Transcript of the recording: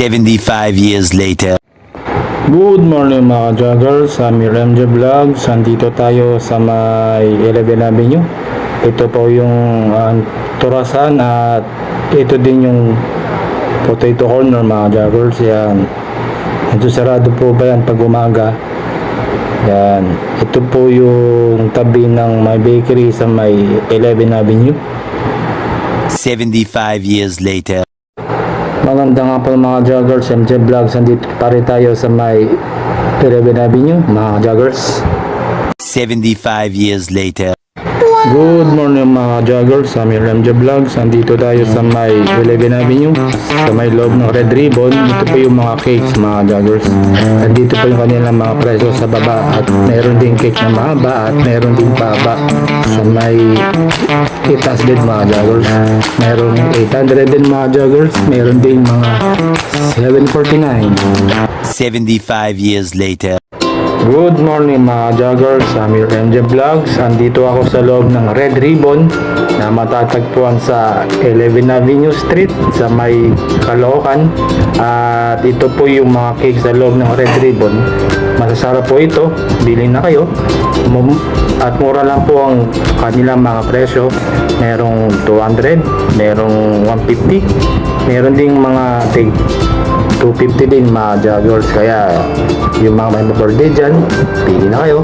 75 years later. Good morning mga joggers, Amir MJ Vlogs. Andito tayo sa may 11 Avenue. Ito po yung Turasan at ito din yung Potato Corner mga joggers. Yan. Ito sarado po ba yan pag umaga? Yan. Ito po yung tabi ng may bakery sa may 11 Avenue. 75 years later. Maganda nga po mga joggers, MJ Vlogs. Andito pa rin tayo sa may 11 Avenue mga joggers. 75 years later. Good morning mga joggers, Amir MJ Vlogs. Andito tayo sa may 11 Avenue, sa may loob ng Red Ribbon. Ito po yung mga cakes mga joggers. Andito po yung kanilang mga presyo sa baba. At meron din cake na mahaba at meron din paba. Sa may itaas din mga joggers. Meron 800 din mga joggers. Meron din mga 749. 75 years later. Good morning mga joggers, Amir MJ Vlogs. Andito ako sa loob ng Red Ribbon na matatagpuan sa 11 Avenue Street sa may Caloocan. At ito po yung mga cake sa loob ng Red Ribbon. Masasarap po ito, bilhin na kayo. At mura lang po ang kanilang mga presyo. Merong 200, merong 150, meron ding mga 250 din mga joggers. Kaya yung mga may birthday dyan, pili na kayo.